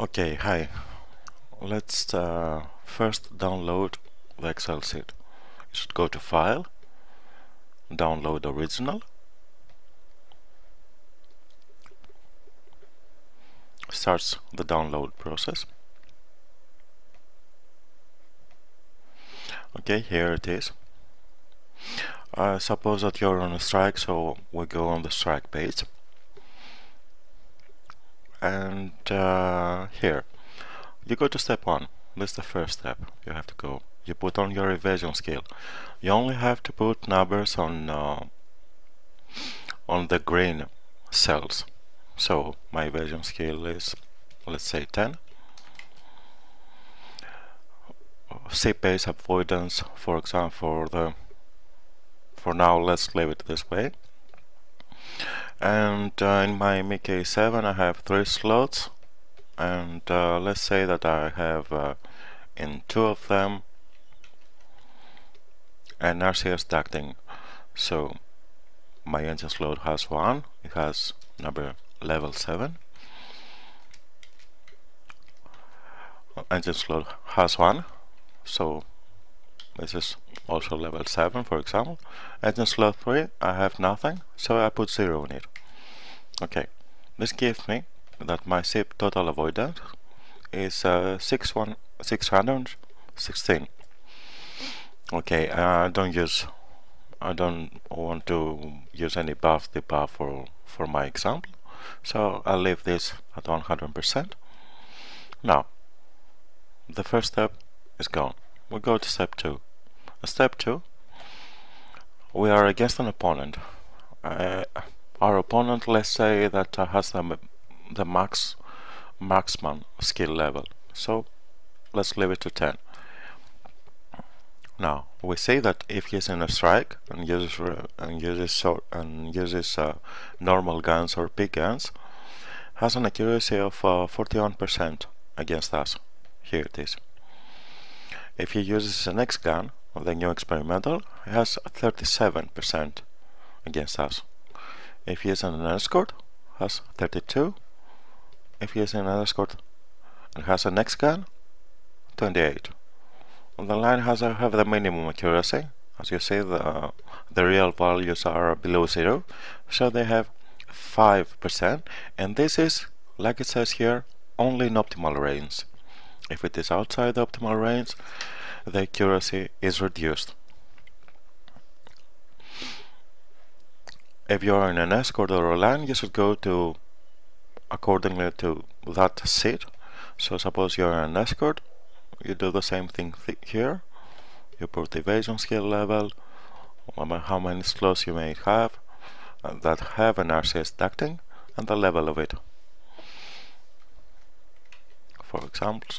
Okay, hi. Let's first download the Excel sheet. You should go to File, Download Original, starts the download process. Okay, here it is. Suppose that you're on a strike, so we go on the strike page. And here, you go to step 1. This is the first step. You have to go. You put on your evasion scale. You only have to put numbers on the green cells. So my evasion scale is, let's say, 10. Say base avoidance, for example, for now let's leave it this way. And in my MiKE7 I have 3 slots, and let's say that I have in 2 of them an RCS ducting. So my engine slot has 1, it has number level 7. Engine slot has 1, so this is also level 7, for example. Engine slot 3, I have nothing, so I put 0 in it. Okay, this gives me that my SIP total avoidance is 616. Okay, I don't want to use any buff debuff for my example, so I'll leave this at 100%. Now, the first step is gone. We go to step 2. Step 2, we are against an opponent. Our opponent, let's say that has the maximum skill level, so let's leave it to 10. Now we say that if he's in a strike and uses normal guns or big guns, has an accuracy of 41% against us. Here it is. If he uses an X gun, the new experimental, he has 37% against us. If he is in an escort, has 32. If he is in an escort and has an X gun, 28. The line have the minimum accuracy. As you see, the real values are below 0, so they have 5%, and this is, like it says here, only in optimal range. If it is outside the optimal range, the accuracy is reduced. If you are in an escort or a line, you should go to accordingly to that seat. So suppose you are an escort, you do the same thing here. You put the evasion skill level, how many slots you may have that have an RCS ducting, and the level of it. For example,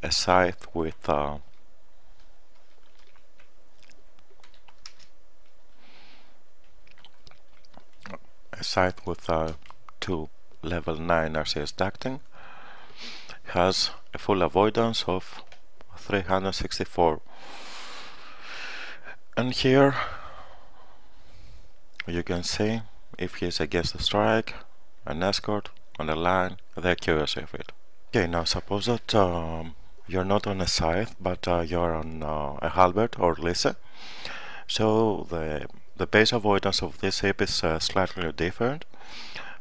a scythe with two level 9 RCS ducting has a full avoidance of 364. And here you can see if he is against a strike, an escort, on a line, the accuracy of it. Okay, now suppose that you're not on a scythe, but you're on a halberd or Lisse. So the base avoidance of this ship is slightly different.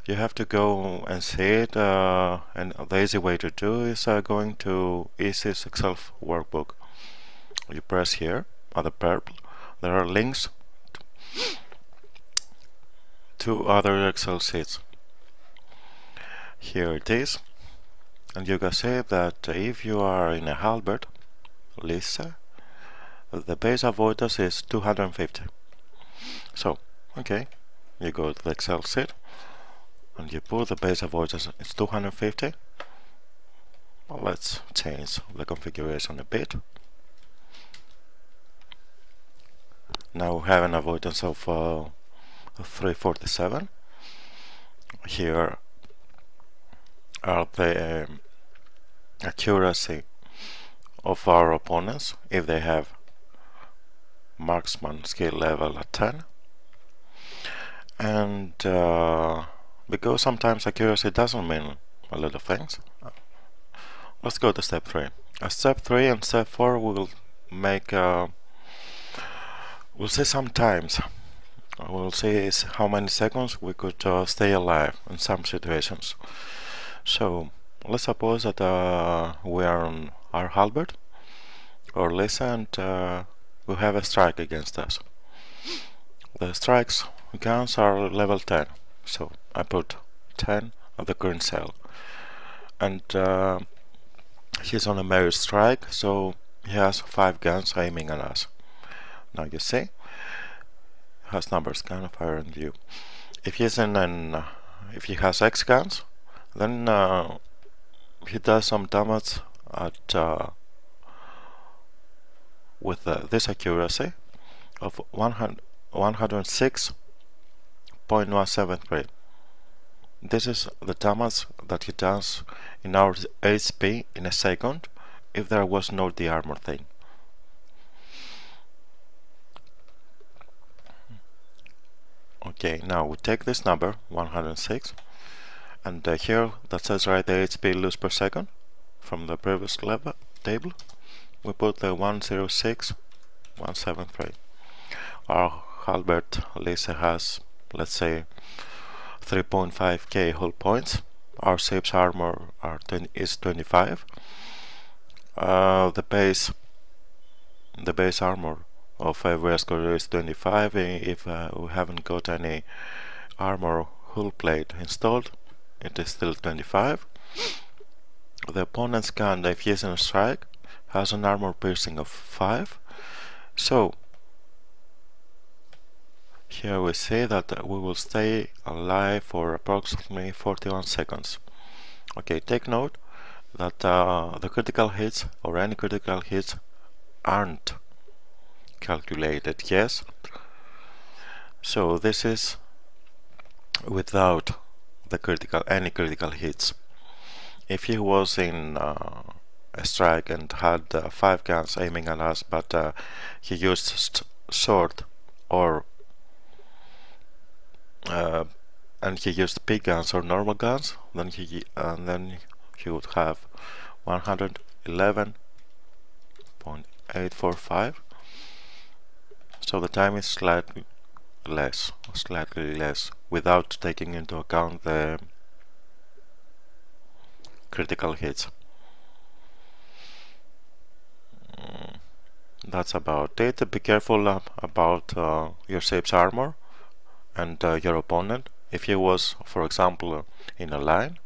You have to go and see it, and the easy way to do is going to EASYS Excel workbook. You press here at the purple. There are links to other Excel sheets. Here it is, and you can see that if you are in a halberd, Lisse, the base avoidance is 250. So, okay, you go to the Excel sheet and you put the base avoidance, it's 250. Well, let's change the configuration a bit. Now we have an avoidance of 347. Here are the accuracy of our opponents if they have marksman skill level at 10. And because sometimes accuracy doesn't mean a lot of things. Let's go to step 3. Step 3 and step 4 will make we'll see some times. We'll see how many seconds we could stay alive in some situations. So let's suppose that we are on our halberd or Lisa, and we have a strike against us. The strike's guns are level 10, so I put 10 of the current cell, and he's on a melee strike, so he has 5 guns aiming at us. Now you see, has numbers, gun, fire, and view. If he's in if he has X guns, then he does some damage at with this accuracy of 106.173. This is the damage that he does in our HP in a second if there was no de-armor thing. Okay, now we take this number 106, and here that says right the HP loose per second from the previous level table. We put the 106.173. Our halberd Lisa has, let's say, 3.5k hull points. Our ship's armor is 25. The base armor of every escort is 25. If we haven't got any armor hull plate installed, it is still 25. The opponent's gun, if he is in a strike, has an armor piercing of 5. So here we see that we will stay alive for approximately 41 seconds. Okay, take note that the critical hits or any critical hits aren't calculated, yes. So this is without the any critical hits. If he was in a strike and had 5 guns aiming at us, but he used sword or and he used P guns or normal guns, then he would have 111.845. So the time is slightly less without taking into account the critical hits. That's about it. Be careful about your ship's armor and your opponent. If he was, for example, in a line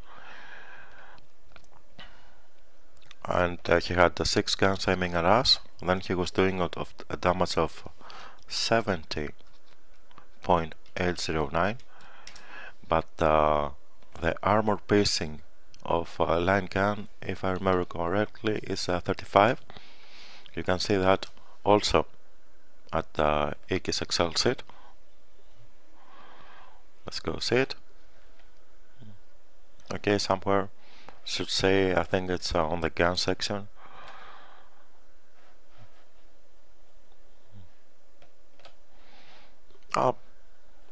and he had the 6 guns aiming at us, then he was doing a damage of 70.809, but the armor piercing of a line gun, if I remember correctly, is 35. You can see that also at the Ikis Excel sheet. Let's go see it. Okay, somewhere should say, I think it's on the gun section. Oh,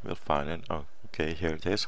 we'll find it. Oh, okay, here it is.